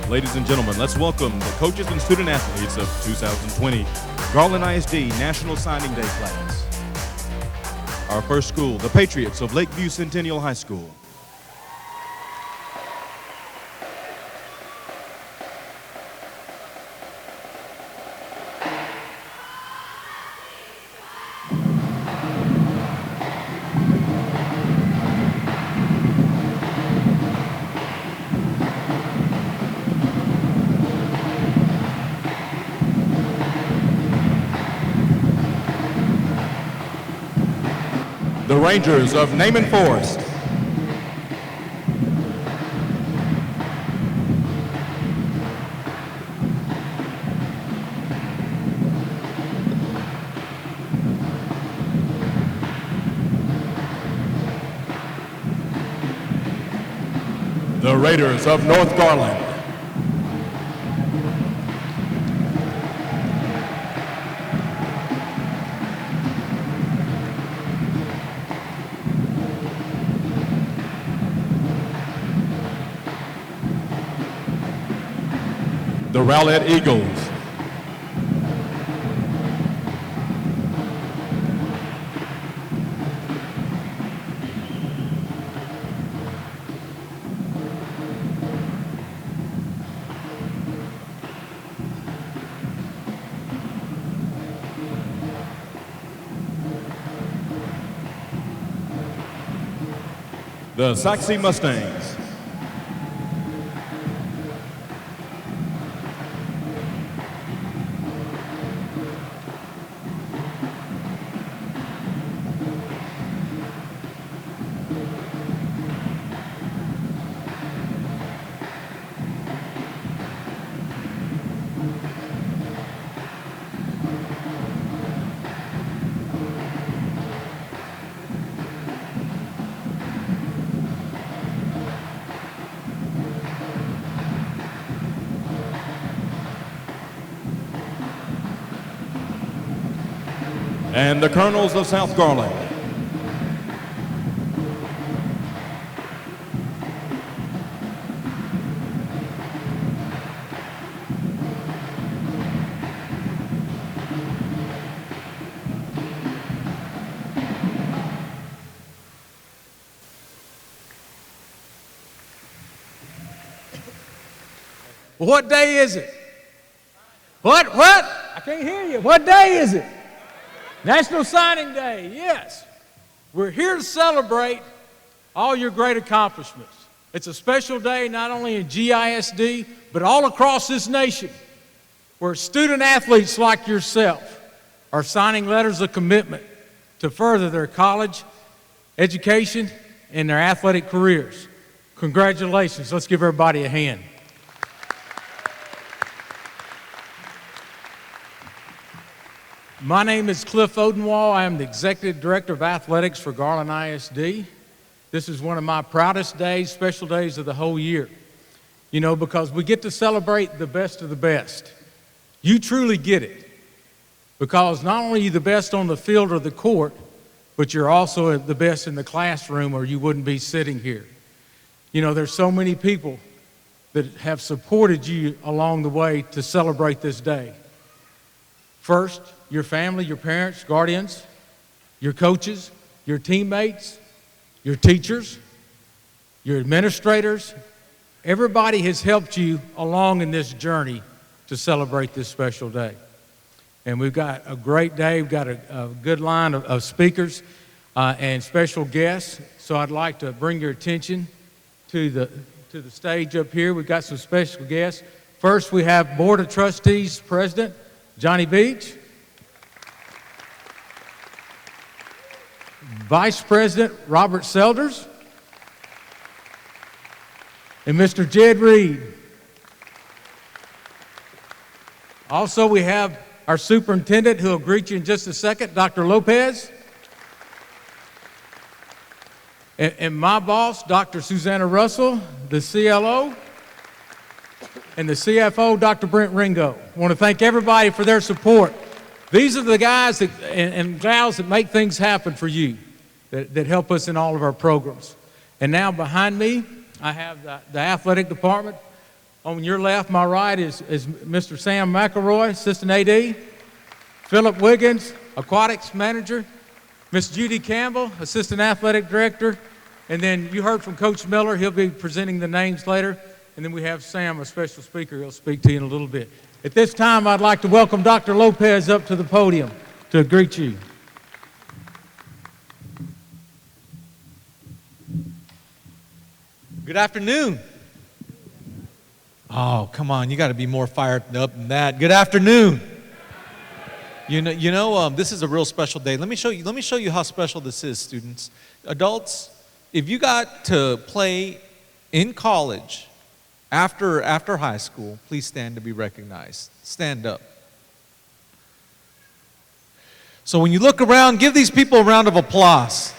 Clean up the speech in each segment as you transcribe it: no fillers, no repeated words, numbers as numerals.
Ladies and gentlemen, let's welcome the coaches and student athletes of 2020 Garland ISD National Signing Day class. Our first school, the Patriots of Lakeview Centennial High School. The Rangers of Naaman Forest. The Raiders of North Garland. The Rowlett Eagles. The Sachse Mustangs. And the Colonels of South Garland. What day is it? What? I can't hear you. What day is it? National Signing Day, yes. We're here to celebrate all your great accomplishments. It's a special day not only in GISD, but all across this nation, where student athletes like yourself are signing letters of commitment to further their college education and their athletic careers. Congratulations. Let's give everybody a hand. My name is Cliff Odenwall. I am the Executive Director of Athletics for Garland ISD. This is one of my proudest days, special days of the whole year. You know, because we get to celebrate the best of the best. You truly get it. Because not only are you the best on the field or the court, but you're also the best in the classroom or you wouldn't be sitting here. You know, there's so many people that have supported you along the way to celebrate this day. First, your family, your parents, guardians, your coaches, your teammates, your teachers, your administrators. Everybody has helped you along in this journey to celebrate this special day. And we've got a great day. We've got a good line of speakers and special guests. So I'd like to bring your attention to the stage up here. We've got some special guests. First, we have Board of Trustees President Johnny Beach. Vice President Robert Selders, and Mr. Jed Reed. Also, we have our superintendent who will greet you in just a second, Dr. Lopez. And my boss, Dr. Susanna Russell, the CLO, and the CFO, Dr. Brent Ringo. I want to thank everybody for their support. These are the guys and gals that make things happen for you. That help us in all of our programs. And now behind me, I have the athletic department On your left, my right, is Mr. Sam McElroy, Assistant AD. Philip Wiggins, Aquatics Manager. Miss Judy Campbell, Assistant Athletic Director. And then you heard from Coach Miller. He'll be presenting the names later. And then we have Sam, a special speaker. He'll speak to you in a little bit. At this time, I'd like to welcome Dr. Lopez up to the podium to greet you. Good afternoon. Oh, come on, you got to be more fired up than that. Good afternoon. This is a real special day. Let me show you how special this is, students. Adults, if you got to play in college after high school, please stand to be recognized. Stand up. So when you look around, give these people a round of applause.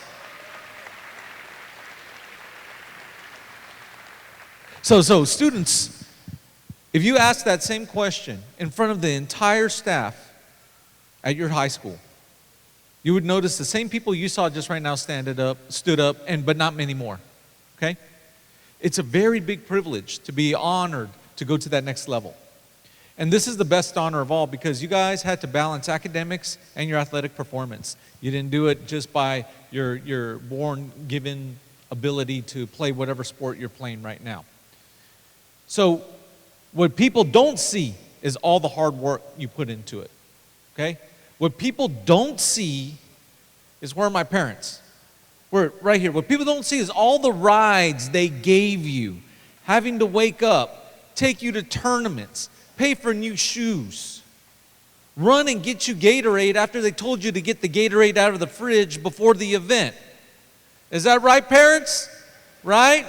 So students, if you ask that same question in front of the entire staff at your high school, you would notice the same people you saw just right now stood up, but not many more, okay? It's a very big privilege to be honored to go to that next level. And this is the best honor of all because you guys had to balance academics and your athletic performance. You didn't do it just by your born-given ability to play whatever sport you're playing right now. So what people don't see is all the hard work you put into it, okay? What people don't see is where are my parents? We're right here. What people don't see is all the rides they gave you, having to wake up, take you to tournaments, pay for new shoes, run and get you Gatorade after they told you to get the Gatorade out of the fridge before the event. Is that right, parents? Right?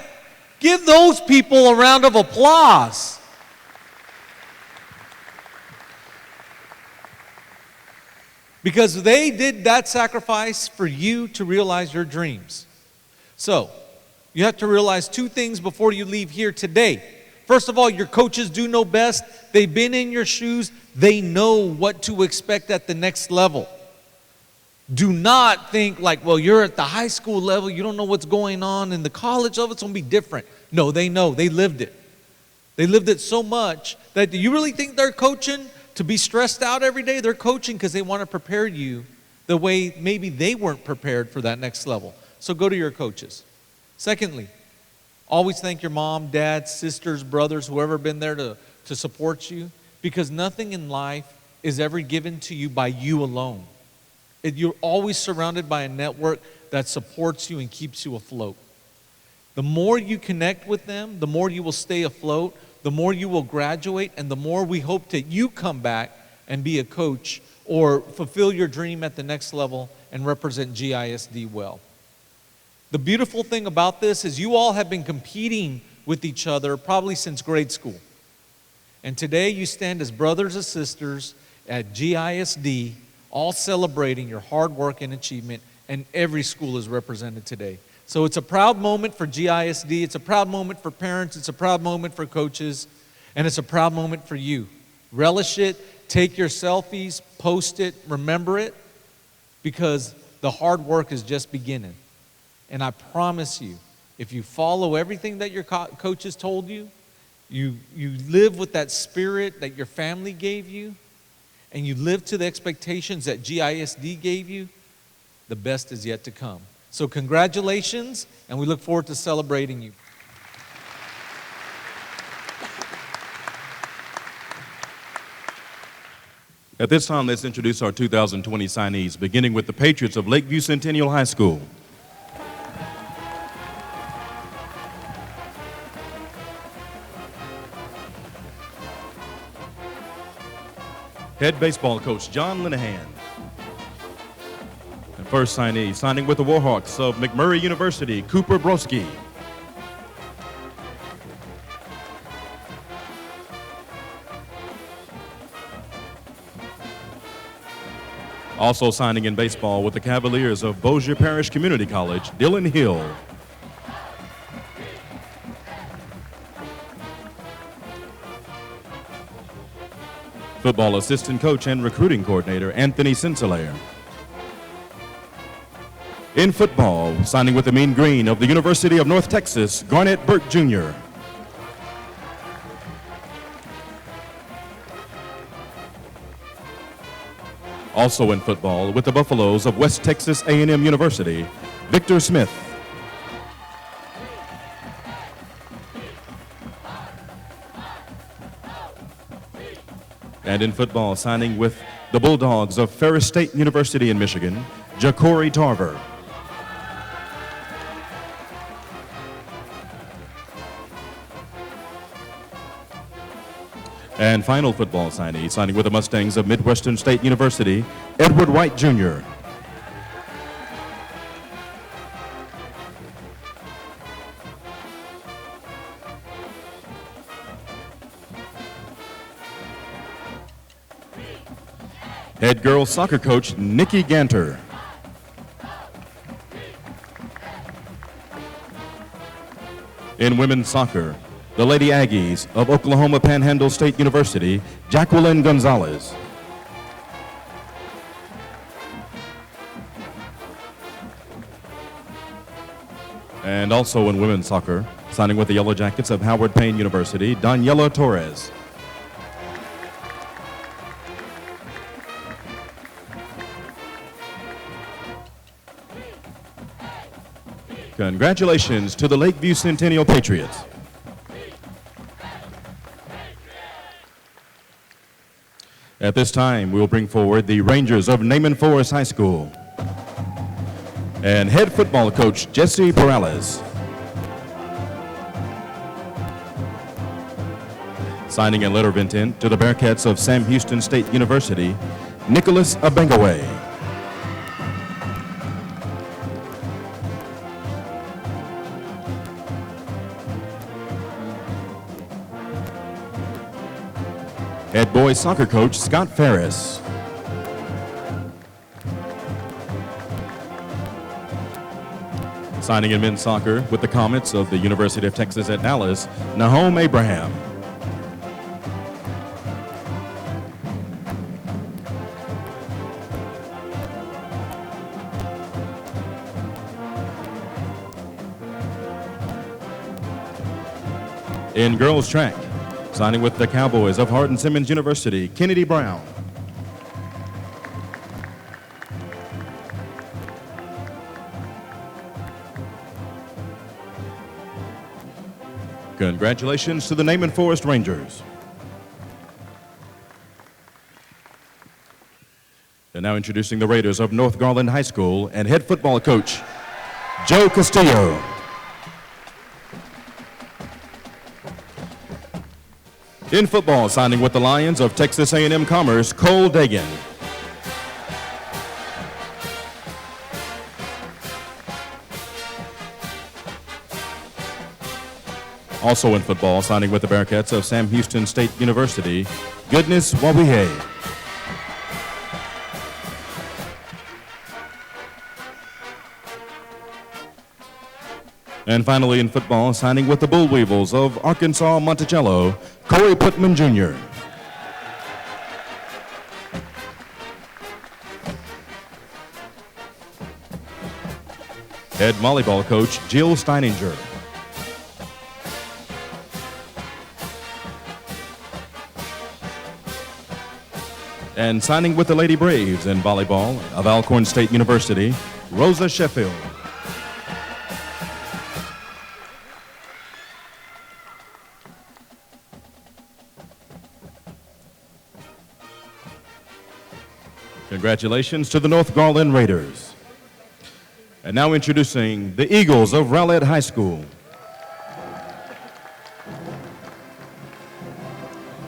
Give those people a round of applause. Because they did that sacrifice for you to realize your dreams. So, you have to realize two things before you leave here today. First of all, your coaches do know best. They've been in your shoes. They know what to expect at the next level. Do not think like, well, you're at the high school level. You don't know what's going on in the college level. It's going to be different. No, they know. They lived it. They lived it so much that do you really think they're coaching to be stressed out every day? They're coaching because they want to prepare you the way maybe they weren't prepared for that next level. So go to your coaches. Secondly, always thank your mom, dad, sisters, brothers, whoever been there to support you, because nothing in life is ever given to you by you alone. You're always surrounded by a network that supports you and keeps you afloat. The more you connect with them, the more you will stay afloat, the more you will graduate, and the more we hope that you come back and be a coach or fulfill your dream at the next level and represent GISD well. The beautiful thing about this is you all have been competing with each other probably since grade school. And today you stand as brothers and sisters at GISD, all celebrating your hard work and achievement, and every school is represented today. So it's a proud moment for GISD, it's a proud moment for parents, it's a proud moment for coaches, and it's a proud moment for you. Relish it, take your selfies, post it, remember it, because the hard work is just beginning. And I promise you, if you follow everything that your coaches told you, you live with that spirit that your family gave you, and you live to the expectations that GISD gave you, the best is yet to come. So congratulations, and we look forward to celebrating you. At this time, let's introduce our 2020 signees, beginning with the Patriots of Lakeview Centennial High School. Head baseball coach John Linehan. And first signee, signing with the Warhawks of McMurray University, Cooper Broski. Also signing in baseball with the Cavaliers of Bossier Parish Community College, Dylan Hill. Football assistant coach and recruiting coordinator, Anthony Sincelaire. In football, signing with the Mean Green of the University of North Texas, Garnett Burke Jr. Also in football, with the Buffaloes of West Texas A&M University, Victor Smith. And in football, signing with the Bulldogs of Ferris State University in Michigan, Ja'Cory Tarver. And final football signee, signing with the Mustangs of Midwestern State University, Edward White Jr. Head girls soccer coach, Nikki Ganter. In women's soccer, the Lady Aggies of Oklahoma Panhandle State University, Jacqueline Gonzalez. And also in women's soccer, signing with the Yellow Jackets of Howard Payne University, Daniela Torres. Congratulations to the Lakeview Centennial Patriots. At this time, we will bring forward the Rangers of Naaman Forest High School and head football coach Jesse Perales. Signing a letter of intent to the Bearcats of Sam Houston State University, Nicholas Abengaway. Head boys soccer coach Scott Ferris. Signing in men's soccer with the Comets of the University of Texas at Dallas, Nahom Abraham. In girls track, signing with the Cowboys of Hardin-Simmons University, Kennedy Brown. Congratulations to the Naaman Forest Rangers. And now introducing the Raiders of North Garland High School and head football coach, Joe Castillo. In football, signing with the Lions of Texas A&M Commerce, Cole Dagan. Also in football, signing with the Bearcats of Sam Houston State University, Goodness Wawihe. And finally in football, signing with the Bull Weevils of Arkansas Monticello, Corey Putman Jr. Head volleyball coach, Jill Steininger. And signing with the Lady Braves in volleyball of Alcorn State University, Rosa Sheffield. Congratulations to the North Garland Raiders. And now introducing the Eagles of Rowlett High School.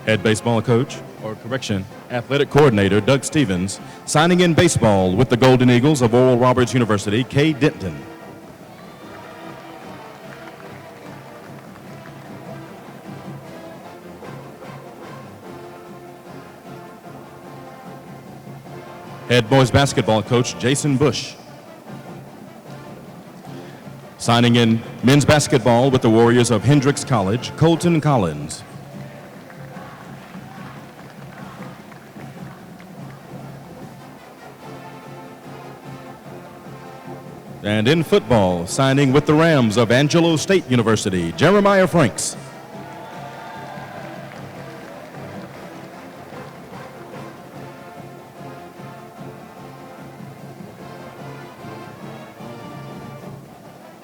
Head baseball coach, or correction, athletic coordinator Doug Stevens, signing in baseball with the Golden Eagles of Oral Roberts University, Kay Denton. Head boys basketball coach Jason Bush. Signing in men's basketball with the Warriors of Hendrix College, Colton Collins. And in football, signing with the Rams of Angelo State University, Jeremiah Franks.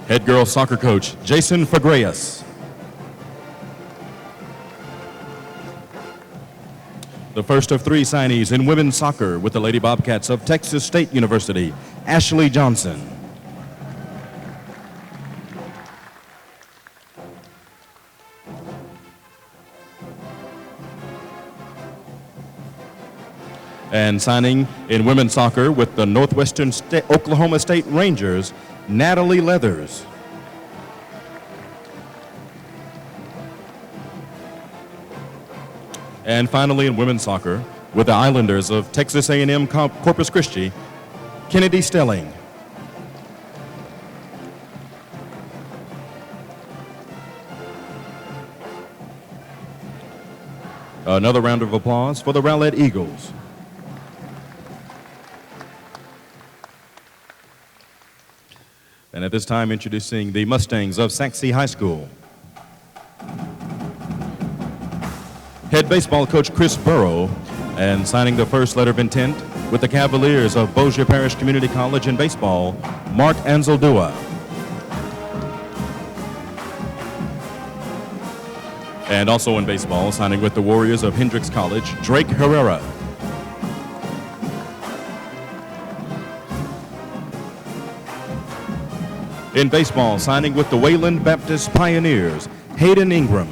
Head girls soccer coach Jason Fagreas. The first of 3 signees in women's soccer with the Lady Bobcats of Texas State University, Ashley Johnson. And signing in women's soccer with the Northwestern Oklahoma State Rangers, Natalie Leathers. And finally in women's soccer with the Islanders of Texas A&M Corpus Christi, Kennedy Stelling. Another round of applause for the Rowlett Eagles. And at this time, introducing the Mustangs of Sachse High School. Head baseball coach Chris Burrow, and signing the first letter of intent with the Cavaliers of Bossier Parish Community College in baseball, Mark Anzaldua. And also in baseball, signing with the Warriors of Hendrix College, Drake Herrera. In baseball, signing with the Wayland Baptist Pioneers, Hayden Ingram.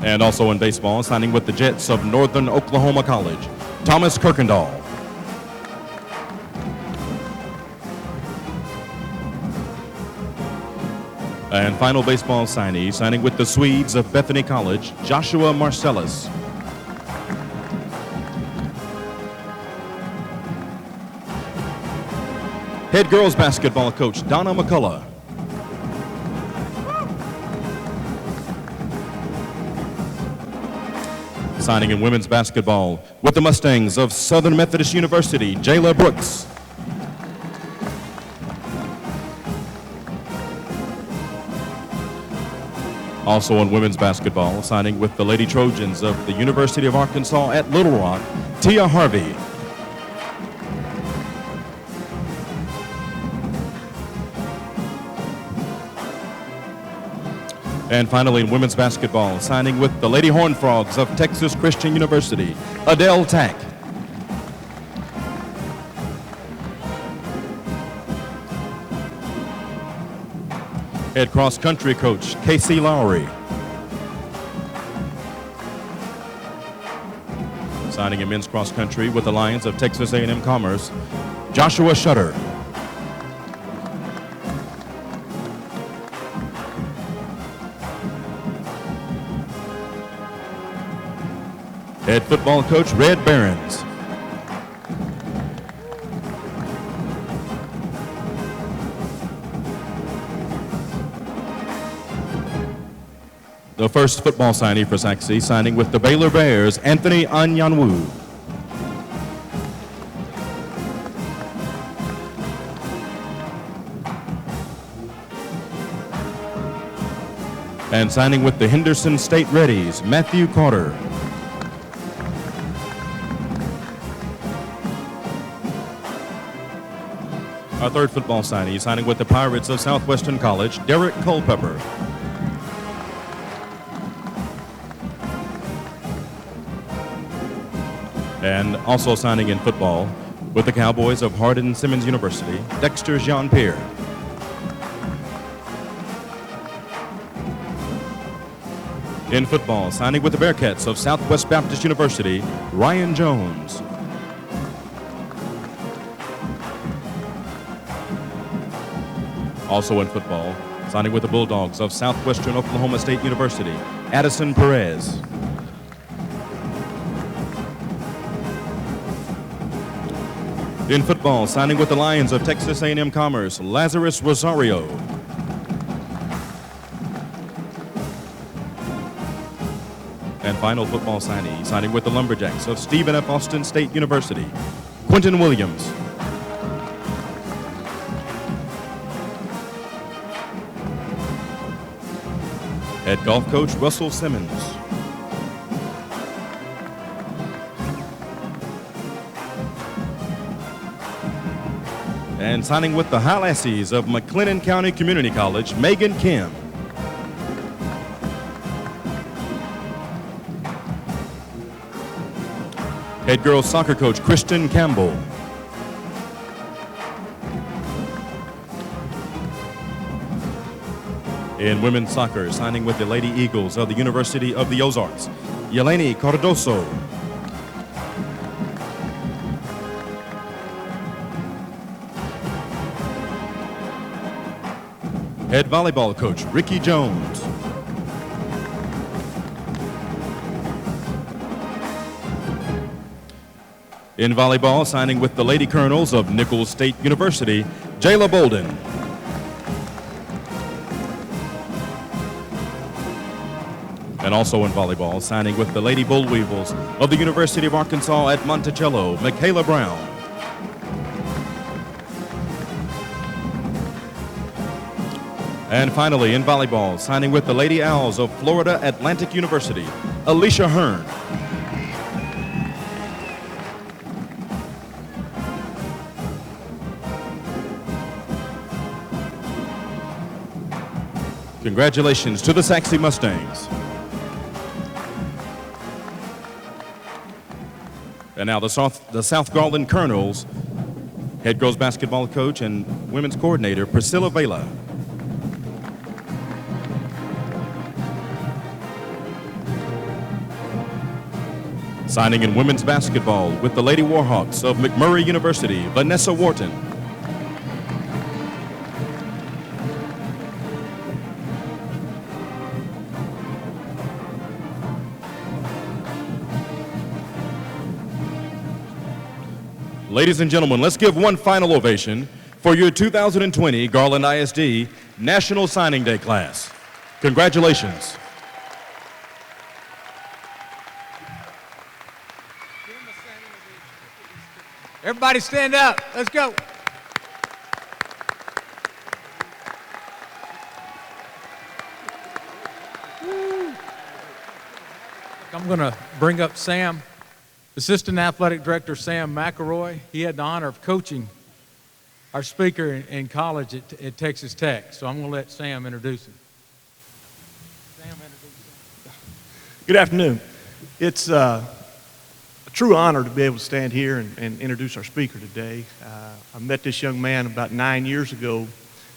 And also in baseball, signing with the Jets of Northern Oklahoma College, Thomas Kirkendall. And final baseball signee, signing with the Swedes of Bethany College, Joshua Marcellus. Head girls basketball coach Donna McCullough. Signing in women's basketball with the Mustangs of Southern Methodist University, Jayla Brooks. Also in women's basketball, signing with the Lady Trojans of the University of Arkansas at Little Rock, Tia Harvey. And finally, in women's basketball, signing with the Lady Horned Frogs of Texas Christian University, Adele Tack. Head cross-country coach, Casey Lowry. Signing in men's cross-country with the Lions of Texas A&M Commerce, Joshua Shutter. Head football coach, Red Barons. The first football signee for Sachse, signing with the Baylor Bears, Anthony Anyanwu. And signing with the Henderson State Reddies, Matthew Carter. Our third football signee, signing with the Pirates of Southwestern College, Derek Culpepper. And also signing in football with the Cowboys of Hardin-Simmons University, Dexter Jean-Pierre. In football, signing with the Bearcats of Southwest Baptist University, Ryan Jones. Also in football, signing with the Bulldogs of Southwestern Oklahoma State University, Addison Perez. In football, signing with the Lions of Texas A&M Commerce, Lazarus Rosario. And final football signee, signing with the Lumberjacks of Stephen F. Austin State University, Quentin Williams. Head golf coach, Russell Simmons. And signing with the Highlasses of McLennan County Community College, Megan Kim. Head girls soccer coach, Kristen Campbell. In women's soccer, signing with the Lady Eagles of the University of the Ozarks, Yeleni Cardoso. Head volleyball coach, Ricky Jones. In volleyball, signing with the Lady Colonels of Nichols State University, Jayla Bolden. And also in volleyball, signing with the Lady Bullweevils of the University of Arkansas at Monticello, Michaela Brown. And finally, in volleyball, signing with the Lady Owls of Florida Atlantic University, Alicia Hearn. Congratulations to the Sachse Mustangs. And now the South Garland Colonels, head girls basketball coach and women's coordinator, Priscilla Vela. Signing in women's basketball with the Lady Warhawks of McMurray University, Vanessa Wharton. Ladies and gentlemen, let's give one final ovation for your 2020 Garland ISD National Signing Day class. Congratulations. Everybody stand up. Let's go. Woo. I'm going to bring up Sam, Assistant Athletic Director Sam McElroy. He had the honor of coaching our speaker in college at Texas Tech. So I'm going to let Sam introduce him. Sam, introduce him. Good afternoon. It's a true honor to be able to stand here and introduce our speaker today. I met this young man about 9 years ago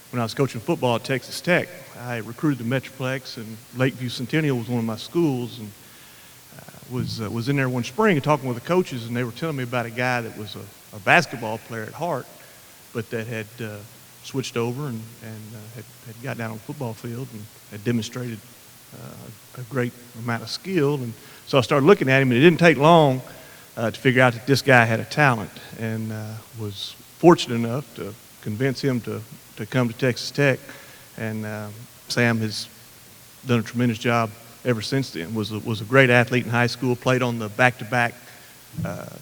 when I was coaching football at Texas Tech. I recruited the Metroplex, and Lakeview Centennial was one of my schools, and was in there one spring and talking with the coaches, and they were telling me about a guy that was a basketball player at heart, but that had switched over and had got down on the football field and had demonstrated a great amount of skill. And so I started looking at him, and it didn't take long to figure out that this guy had a talent, and was fortunate enough to convince him to come to Texas Tech. And Sam has done a tremendous job ever since then. Was a great athlete in high school, played on the back-to-back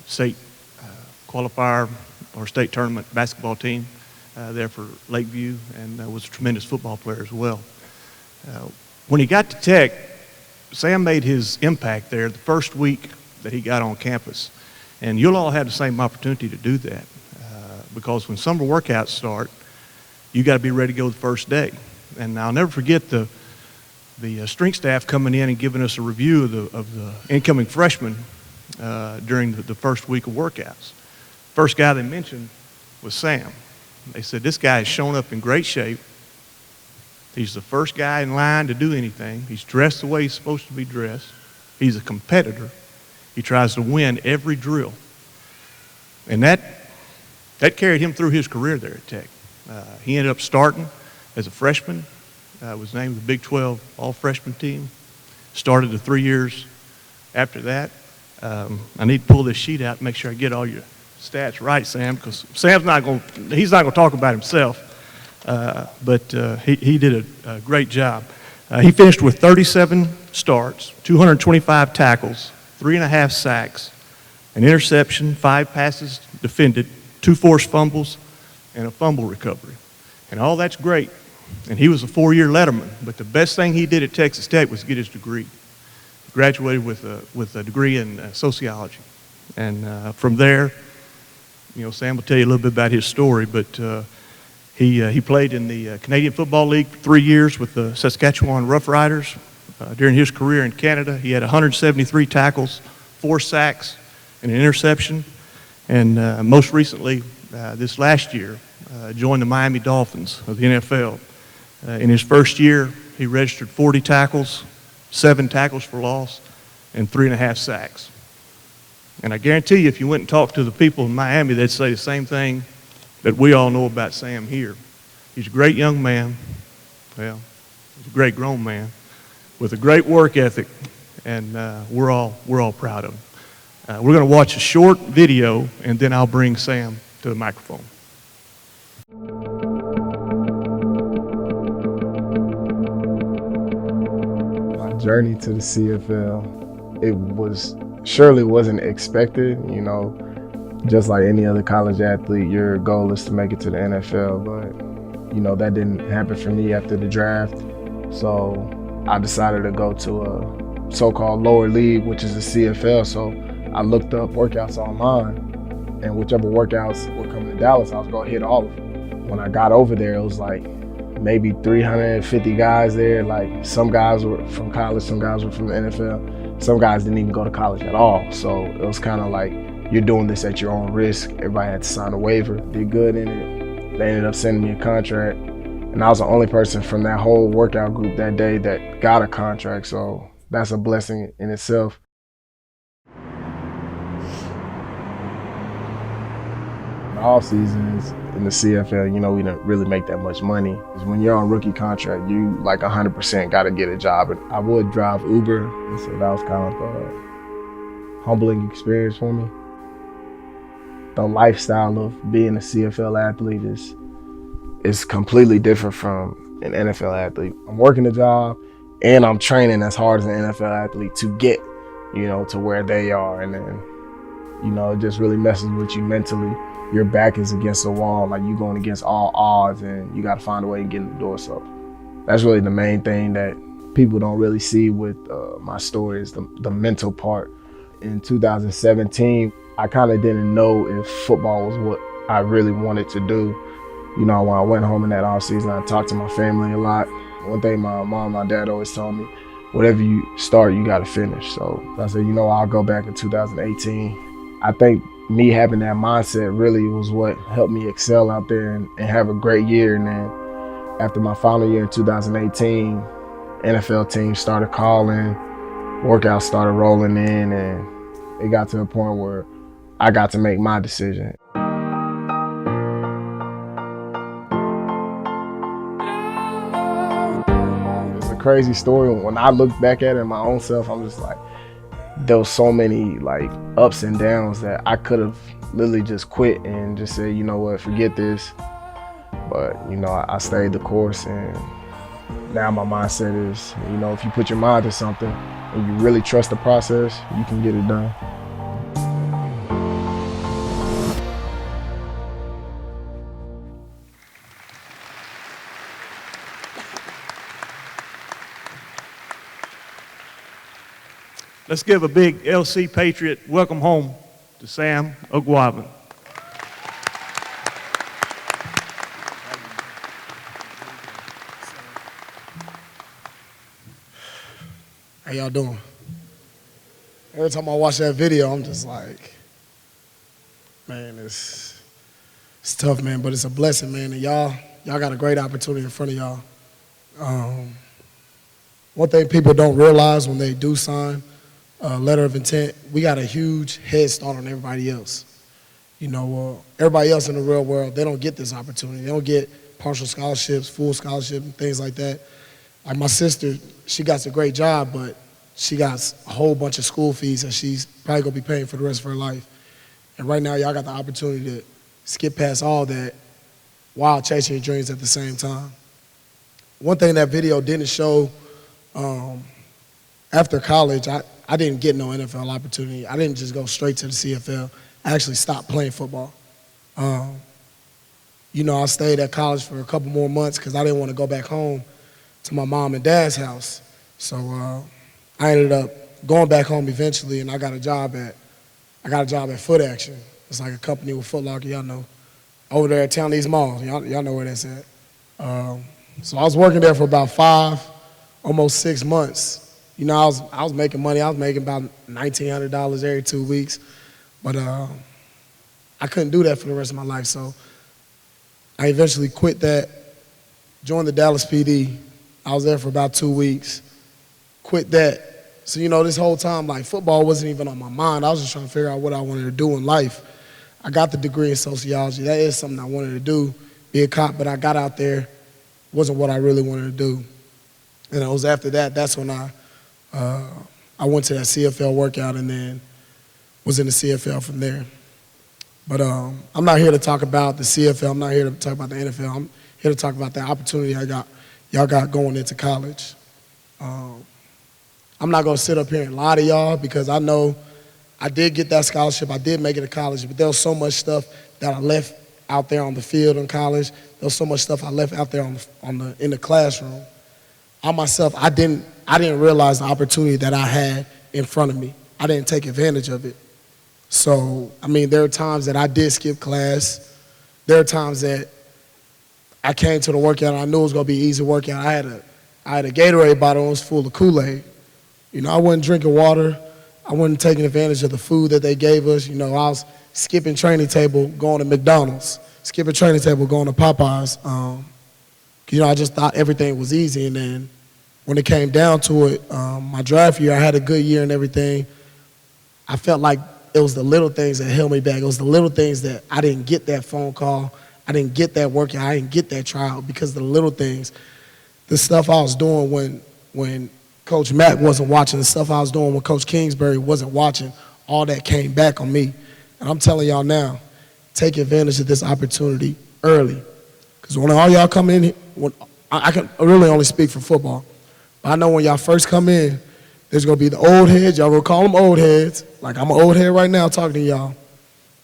state qualifier or state tournament basketball team there for Lakeview, and was a tremendous football player as well. When he got to Tech, Sam made his impact there the first week that he got on campus. And you'll all have the same opportunity to do that because when summer workouts start, you got to be ready to go the first day. And I'll never forget the strength staff coming in and giving us a review of the incoming freshmen during the first week of workouts. First guy they mentioned was Sam. They said, this guy has shown up in great shape. He's the first guy in line to do anything. He's dressed the way he's supposed to be dressed. He's a competitor. He tries to win every drill. And that carried him through his career there at Tech. He ended up starting as a freshman, was named the Big 12 all-freshman team. Started the 3 years after that. I need to pull this sheet out and make sure I get all your stats right, Sam, because Sam's he's not going to talk about himself. But he did a great job. He finished with 37 starts, 225 tackles, 3.5 sacks, an interception, 5 passes defended, 2 forced fumbles, and a fumble recovery. And all that's great. And he was a 4-year letterman. But the best thing he did at Texas Tech was get his degree. He graduated with a degree in sociology. And from there, Sam will tell you a little bit about his story, but he played in the Canadian Football League for 3 years with the Saskatchewan Roughriders. During his career in Canada, he had 173 tackles, 4 sacks, and an interception. And most recently, this last year, joined the Miami Dolphins of the NFL. In his first year, he registered 40 tackles, 7 tackles for loss, and 3.5 sacks. And I guarantee you, if you went and talked to the people in Miami, they'd say the same thing that we all know about Sam here. He's a great young man. Well, he's a great grown man with a great work ethic, and we're all proud of him. We're going to watch a short video, and then I'll bring Sam to the microphone. My journey to the CFL, it surely wasn't expected. Just like any other college athlete, your goal is to make it to the NFL, but that didn't happen for me after the draft. So I decided to go to a so-called lower league, which is the CFL. So I looked up workouts online, and whichever workouts were coming to Dallas, I was going to hit all of them. When I got over there, it was like maybe 350 guys there. Like, some guys were from college, some guys were from the NFL. Some guys didn't even go to college at all. So it was kind of like, you're doing this at your own risk. Everybody had to sign a waiver, did good in it. They ended up sending me a contract. And I was the only person from that whole workout group that day that got a contract. So that's a blessing in itself. The off seasons in the CFL, we don't really make that much money. When you're on rookie contract, you like 100% got to get a job. And I would drive Uber, and so that was kind of a humbling experience for me. The lifestyle of being a CFL athlete is completely different from an NFL athlete. I'm working a job and I'm training as hard as an NFL athlete to get, to where they are. And then, it just really messes with you mentally. Your back is against the wall, like you're going against all odds, and you got to find a way to get in the door. So that's really the main thing that people don't really see with my story is the mental part. In 2017, I kind of didn't know if football was what I really wanted to do. When I went home in that offseason, I talked to my family a lot. One thing my mom and my dad always told me, whatever you start, you got to finish. So I said, I'll go back in 2018. I think me having that mindset really was what helped me excel out there and have a great year. And then after my final year in 2018, NFL teams started calling, workouts started rolling in, and it got to a point where I got to make my decision. It's a crazy story. When I look back at it my own self, I'm just like, there was so many ups and downs that I could have literally just quit and just said, forget this. But, I stayed the course, and now my mindset is, if you put your mind to something and you really trust the process, you can get it done. Let's give a big LC Patriot welcome home to Sam Ogwavin. How y'all doing? Every time I watch that video, I'm just like, man, it's tough, man, but it's a blessing, man. And y'all got a great opportunity in front of y'all. One thing people don't realize when they do sign a letter of intent, we got a huge head start on everybody else. Everybody else in the real world, they don't get this opportunity. They don't get partial scholarships, full scholarship, and things like that. Like my sister, she got a great job, but she got a whole bunch of school fees that she's probably gonna be paying for the rest of her life. And right now, y'all got the opportunity to skip past all that while chasing your dreams at the same time. One thing that video didn't show, after college, I didn't get no NFL opportunity. I didn't just go straight to the CFL. I actually stopped playing football. I stayed at college for a couple more months because I didn't want to go back home to my mom and dad's house. So I ended up going back home eventually, and I got a job at Foot Action. It's like a company with Foot Locker, y'all know. Over there at Town East Mall, y'all know where that's at. So I was working there for about 5, almost 6 months. You know, I was making money. I was making about $1,900 every 2 weeks. But I couldn't do that for the rest of my life. So I eventually quit that, joined the Dallas PD. I was there for about 2 weeks, quit that. So, you know, this whole time, like, football wasn't even on my mind. I was just trying to figure out what I wanted to do in life. I got the degree in sociology. That is something I wanted to do, be a cop, but I got out there, wasn't what I really wanted to do. And it was after that, that's when I went to that CFL workout and then was in the CFL from there. But I'm not here to talk about the CFL. I'm not here to talk about the NFL. I'm here to talk about the opportunity y'all got going into college. I'm not going to sit up here and lie to y'all because I know I did get that scholarship. I did make it to college, but there was so much stuff that I left out there on the field in college. There was so much stuff I left out there in the classroom. I myself, I didn't realize the opportunity that I had in front of me. I didn't take advantage of it. So, I mean, there are times that I did skip class. There are times that I came to the workout and I knew it was going to be an easy workout. I had a Gatorade bottle and it was full of Kool-Aid. You know, I wasn't drinking water. I wasn't taking advantage of the food that they gave us. You know, I was skipping training table, going to McDonald's, skipping training table, going to Popeyes. You know, I just thought everything was easy. And then when it came down to it, my draft year, I had a good year and everything. I felt like it was the little things that held me back. It was the little things that I didn't get that phone call. I didn't get that workout. I didn't get that tryout because of the little things. The stuff I was doing when Coach Mack wasn't watching, the stuff I was doing when Coach Kingsbury wasn't watching, all that came back on me. And I'm telling y'all now, take advantage of this opportunity early. Because when all y'all come in, I can really only speak for football. But I know when y'all first come in, there's going to be the old heads. Y'all going to call them old heads. Like I'm an old head right now talking to y'all.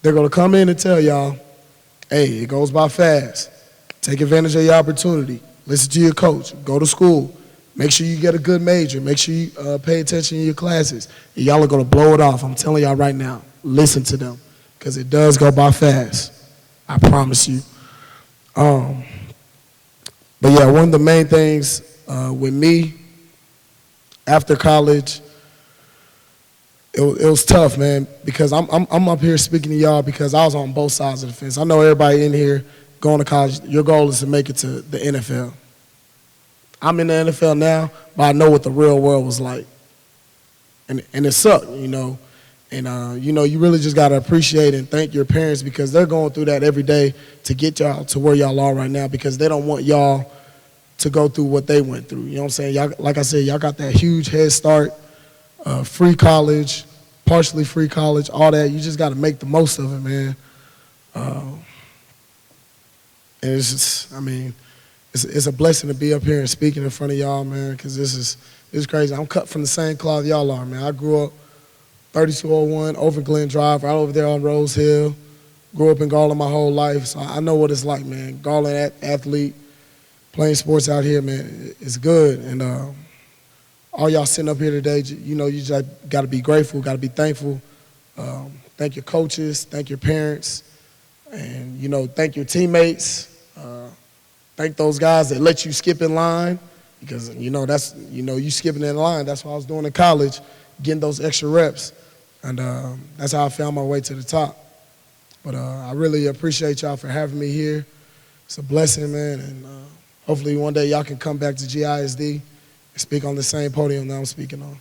They're going to come in and tell y'all, hey, it goes by fast. Take advantage of your opportunity. Listen to your coach. Go to school. Make sure you get a good major. Make sure you pay attention in your classes. And y'all are going to blow it off. I'm telling y'all right now, listen to them because it does go by fast. I promise you. But, yeah, one of the main things with me after college, it was tough, man, because I'm up here speaking to y'all because I was on both sides of the fence. I know everybody in here going to college, your goal is to make it to the NFL. I'm in the NFL now, but I know what the real world was like. And it sucked, you know. And, you know, you really just got to appreciate and thank your parents because they're going through that every day to get y'all to where y'all are right now because they don't want y'all to go through what they went through. You know what I'm saying? Y'all, like I said, y'all got that huge head start, free college, partially free college, all that. You just got to make the most of it, man. And it's just, I mean, it's a blessing to be up here and speaking in front of y'all, man, because this is crazy. I'm cut from the same cloth y'all are, man. I grew up 3201 over Glen Drive, right over there on Rose Hill. Grew up in Garland my whole life, so I know what it's like, man. Garland athlete, playing sports out here, man, it's good. And all y'all sitting up here today, you know, you just got to be grateful, got to be thankful. Thank your coaches, thank your parents, and, you know, thank your teammates. Thank those guys that let you skip in line because, you know, that's, you know, you skipping in line. That's what I was doing in college, getting those extra reps. And that's how I found my way to the top. But I really appreciate y'all for having me here. It's a blessing, man. And hopefully one day y'all can come back to GISD and speak on the same podium that I'm speaking on.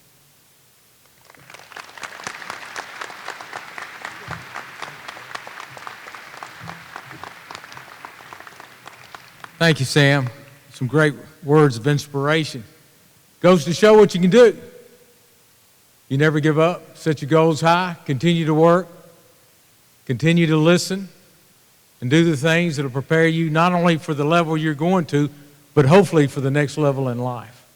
Thank you, Sam. Some great words of inspiration. Goes to show what you can do. You never give up. Set your goals high. Continue to work. Continue to listen. And do the things that will prepare you not only for the level you're going to, but hopefully for the next level in life.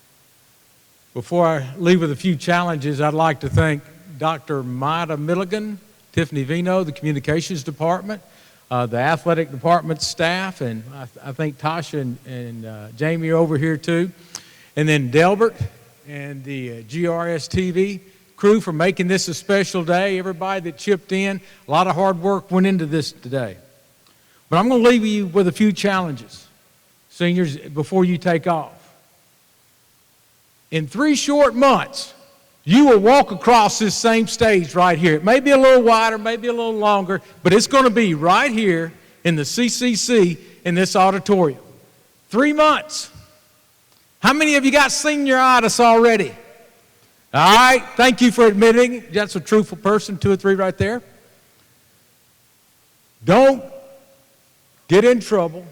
Before I leave with a few challenges, I'd like to thank Dr. Maida Milligan, Tiffany Vino, the communications department, the athletic department staff, and I think Tasha and Jamie are over here too. And then Delbert and the GRS TV crew for making this a special day, everybody that chipped in. A lot of hard work went into this today. But I'm going to leave you with a few challenges, seniors, before you take off. In 3 short months, you will walk across this same stage right here. It may be a little wider, maybe a little longer, but it's going to be right here in the CCC in this auditorium. 3 months. How many of you got senioritis already? All right, thank you for admitting. That's a truthful person, 2 or 3 right there. Don't get in trouble.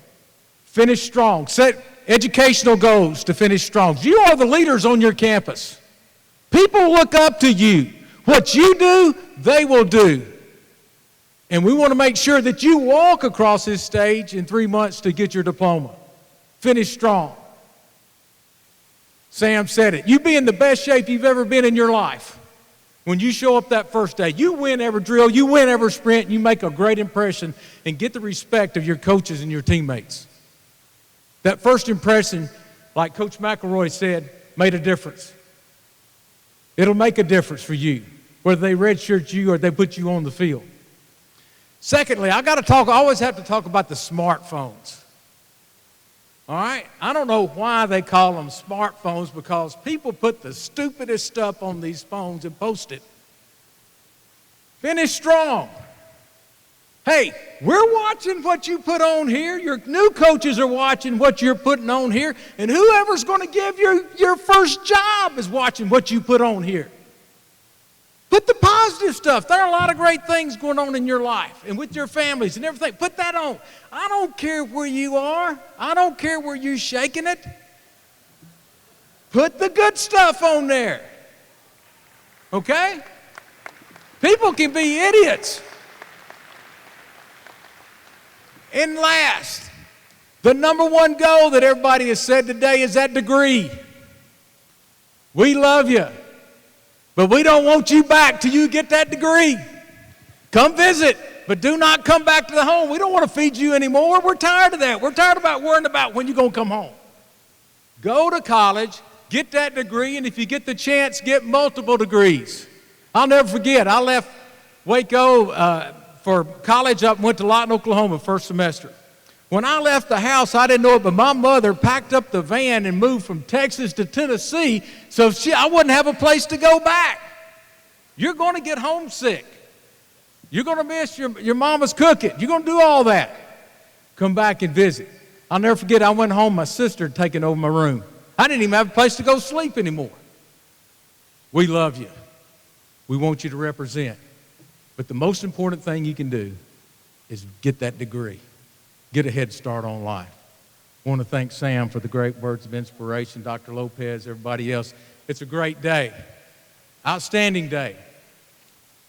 Finish strong. Set educational goals to finish strong. You are the leaders on your campus. People look up to you. What you do, they will do. And we want to make sure that you walk across this stage in 3 months to get your diploma. Finish strong. Sam said it. You be in the best shape you've ever been in your life. When you show up that first day, you win every drill, you win every sprint, and you make a great impression and get the respect of your coaches and your teammates. That first impression, like Coach McElroy said, made a difference. It'll make a difference for you, whether they redshirt you or they put you on the field. Secondly, I always have to talk about the smartphones. All right? I don't know why they call them smartphones, because people put the stupidest stuff on these phones and post it. Finish strong. Hey, we're watching what you put on here. Your new coaches are watching what you're putting on here. And whoever's going to give you your first job is watching what you put on here. Put the positive stuff. There are a lot of great things going on in your life and with your families and everything. Put that on. I don't care where you are. I don't care where you're shaking it. Put the good stuff on there. Okay? People can be idiots. And last, the number one goal that everybody has said today is that degree. We love you, but we don't want you back till you get that degree. Come visit, but do not come back to the home. We don't want to feed you anymore. We're tired of that. We're tired about worrying about when you're going to come home. Go to college, get that degree, and if you get the chance, get multiple degrees. I'll never forget, I left Waco for college up and went to Lawton, Oklahoma, first semester. When I left the house, I didn't know it, but my mother packed up the van and moved from Texas to Tennessee, so I wouldn't have a place to go back. You're going to get homesick. You're going to miss your mama's cooking. You're going to do all that. Come back and visit. I'll never forget, I went home, my sister had taken over my room. I didn't even have a place to go sleep anymore. We love you. We want you to represent. But the most important thing you can do is get that degree. Get a head start on life. I want to thank Sam for the great words of inspiration, Dr. Lopez, everybody else. It's a great day. Outstanding day.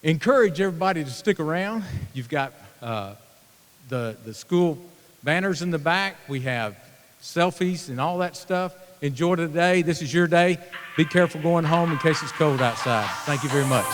Encourage everybody to stick around. You've got the school banners in the back. We have selfies and all that stuff. Enjoy the day. This is your day. Be careful going home in case it's cold outside. Thank you very much.